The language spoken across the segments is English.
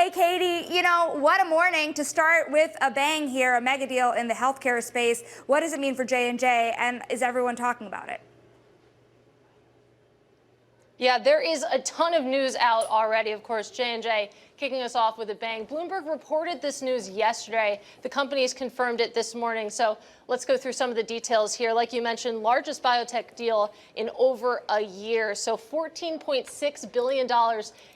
Hey, Katie, what a morning to start with a bang here, a mega deal in the healthcare space. What does it mean for J&J, and is everyone talking about it? Yeah, there is a ton of news out already. Of course, J&J kicking us off with a bang. Bloomberg reported this news yesterday. The company's confirmed it this morning. So let's go through some of the details here. Like you mentioned, largest biotech deal in over a year. So $14.6 billion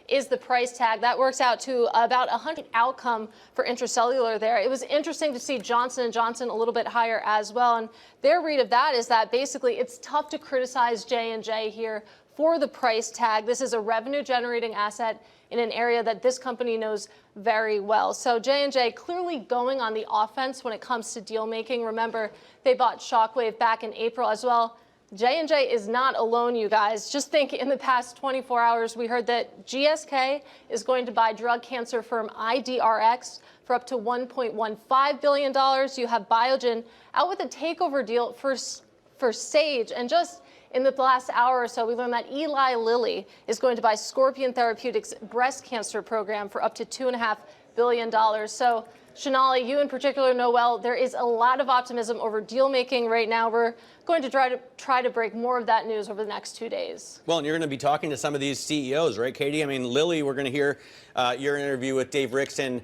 is the price tag. That works out to about 100 outcome for Intracellular there. It was interesting to see Johnson & Johnson a little bit higher as well. And their read of that is that basically it's tough to criticize J&J here for the price tag. This is a revenue-generating asset in an area that this company knows very well. So J&J clearly going on the offense when it comes to deal making. Remember, they bought Shockwave back in April as well. J&J is not alone, you guys. Just think, in the past 24 hours, we heard that GSK is going to buy drug cancer firm IDRx for up to $1.15 billion. You have Biogen out with a takeover deal for Sage. And just in the last hour or so, we learned that Eli Lilly is going to buy Scorpion Therapeutics' breast cancer program for up to $2.5 billion. So, Shonali, you in particular know well, there is a lot of optimism over deal making right now. We're going to try to break more of that news over the next 2 days. Well, and you're going to be talking to some of these CEOs, right, Katie? I mean, Lilly, we're going to hear your interview with Dave Ricks in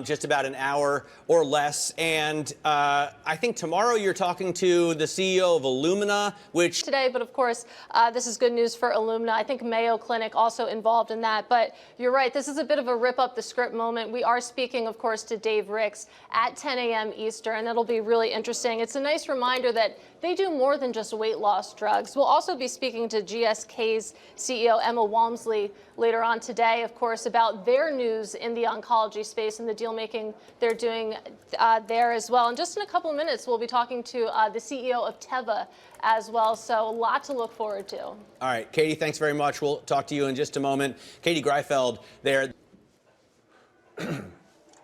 just about an hour or less. And I think tomorrow you're talking to the CEO of Illumina, which today, but of course, this is good news for Illumina. I think Mayo Clinic also involved in that. But you're right, this is a bit of a rip up the script moment. We are speaking, of course, to Dave Ricks at 10 a.m. Eastern. That'll be really interesting. It's a nice reminder that they do more than just weight loss drugs. We'll also be speaking to GSK's CEO, Emma Walmsley, later on today, of course, about their news in the oncology space and the deal making they're doing there as well. And just in a couple of minutes, we'll be talking to the CEO of Teva as well. So a lot to look forward to. All right, Katie, thanks very much. We'll talk to you in just a moment. Katie Greifeld there.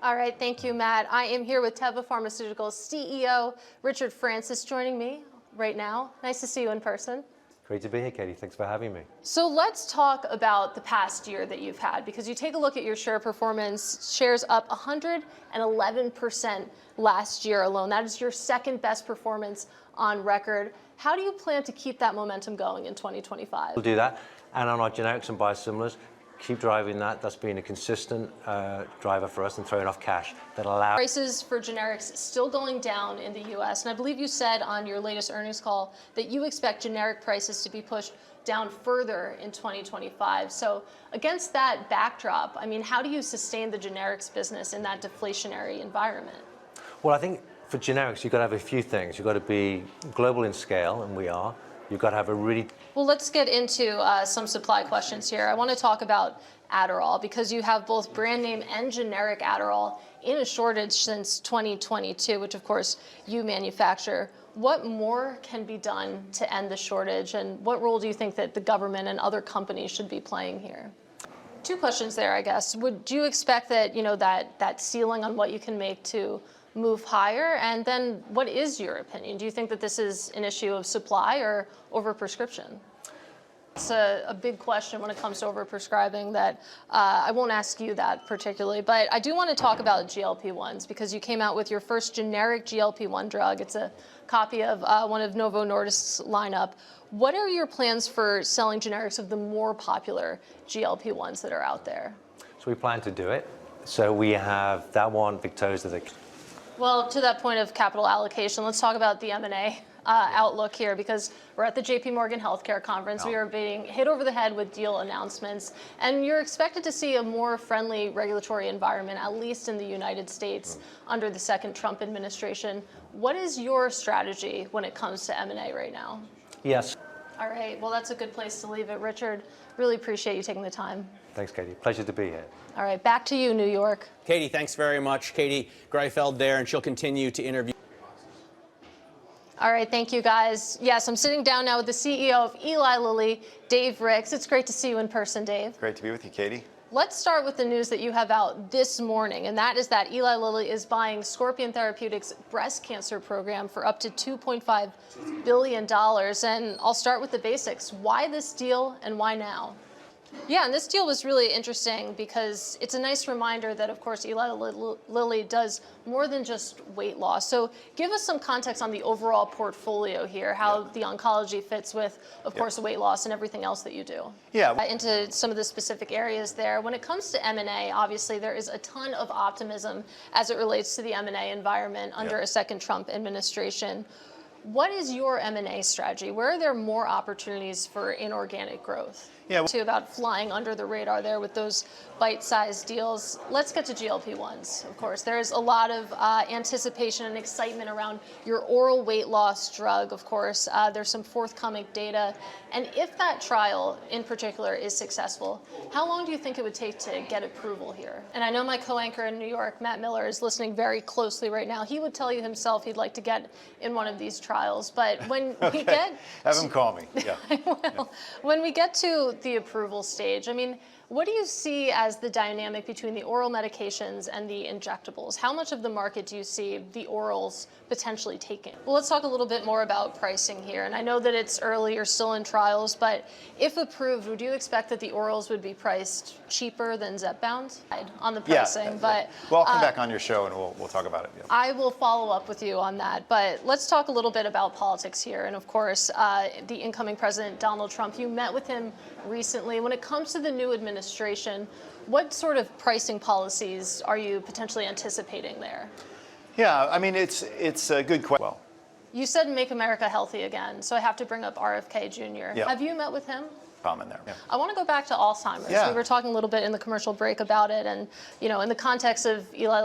All right, thank you, Matt. I am here with Teva Pharmaceuticals CEO Richard Francis joining me right now. Nice to see you in person. Great to be here, Katie. Thanks for having me. So let's talk about the past year that you've had, because you take a look at your share performance, shares up 111% last year alone. That is your second best performance on record. How do you plan to keep that momentum going in 2025? We'll do that. And on our generics and biosimilars, keep driving that. That's been a consistent driver for us and throwing off cash that allows prices for generics still going down in the U.S. And I believe you said on your latest earnings call that you expect generic prices to be pushed down further in 2025. So against that backdrop, I mean, how do you sustain the generics business in that deflationary environment? Well, I think for generics, you've got to have a few things. You've got to be global in scale, and we are. You've got to have a really... Well, let's get into some supply questions here. I want to talk about Adderall, because you have both brand name and generic Adderall in a shortage since 2022, which of course you manufacture. What more can be done to end the shortage, and what role do you think that the government and other companies should be playing here? Two questions there, I guess. Do you expect that, that ceiling on what you can make to move higher? And then what is your opinion? Do you think that this is an issue of supply or overprescription? It's a big question when it comes to overprescribing that I won't ask you that particularly, but I do want to talk about GLP-1s, because you came out with your first generic GLP-1 drug. It's a copy of one of Novo Nordisk's lineup. What are your plans for selling generics of the more popular GLP-1s that are out there? So we plan to do it. So we have that one, Victoza. Well, to that point of capital allocation, let's talk about the M&A outlook here, because we're at the JP Morgan Healthcare Conference. We are being hit over the head with deal announcements, and you're expected to see a more friendly regulatory environment, at least in the United States, under the second Trump administration. What is your strategy when it comes to M&A right now? Yes. All right, well, that's a good place to leave it. Richard, really appreciate you taking the time. Thanks, Katie. Pleasure to be here. All right, back to you, New York. Katie, thanks very much. Katie Greifeld there, and she'll continue to interview. All right, thank you, guys. Yes, I'm sitting down now with the CEO of Eli Lilly, Dave Ricks. It's great to see you in person, Dave. Great to be with you, Katie. Let's start with the news that you have out this morning, and that is that Eli Lilly is buying Scorpion Therapeutics' breast cancer program for up to $2.5 billion. And I'll start with the basics. Why this deal, and why now? Yeah, and this deal was really interesting because it's a nice reminder that, of course, Eli Lilly does more than just weight loss. So give us some context on the overall portfolio here, how the oncology fits with, of course, weight loss and everything else that you do. Yeah. Into some of the specific areas there. When it comes to M&A, obviously there is a ton of optimism as it relates to the M&A environment under a second Trump administration. What is your M&A strategy? Where are there more opportunities for inorganic growth? Yeah. To about flying under the radar there with those bite-sized deals. Let's get to GLP-1s, of course. There's a lot of anticipation and excitement around your oral weight loss drug, of course. There's some forthcoming data. And if that trial in particular is successful, how long do you think it would take to get approval here? And I know my co-anchor in New York, Matt Miller, is listening very closely right now. He would tell you himself he'd like to get in one of these trials. But when we get... Have him call me. Yeah. Well, when we get to the approval stage, I mean, what do you see as the dynamic between the oral medications and the injectables? How much of the market do you see the orals potentially taking? Well, let's talk a little bit more about pricing here. And I know that it's early, you're still in trials, but if approved, would you expect that the orals would be priced cheaper than Zepbound on the pricing? Yeah. But well, I'll come back on your show and we'll talk about it. Yeah. I will follow up with you on that. But let's talk a little bit about politics here. And of course, the incoming president, Donald Trump, you met with him recently. When it comes to the new administration, what sort of pricing policies are you potentially anticipating there? Yeah, I mean, it's a good question. Well, you said make America healthy again, so I have to bring up RFK Jr. Yeah. Have you met with him? Common there. Yeah. I want to go back to Alzheimer's. Yeah. We were talking a little bit in the commercial break about it, and you know, in the context of Eli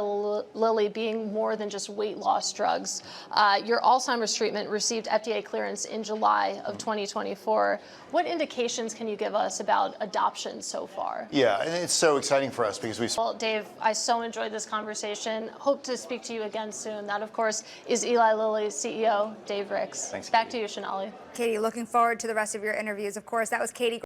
Lilly being more than just weight loss drugs, your Alzheimer's treatment received FDA clearance in July of 2024. What indications can you give us about adoption so far? Yeah, and it's so exciting for us because we. Well, Dave, I so enjoyed this conversation. Hope to speak to you again soon. That, of course, is Eli Lilly's CEO, Dave Ricks. Thanks, Back Katie. to you, Sonali. Katie, looking forward to the rest of your interviews. Of course, that was Katie.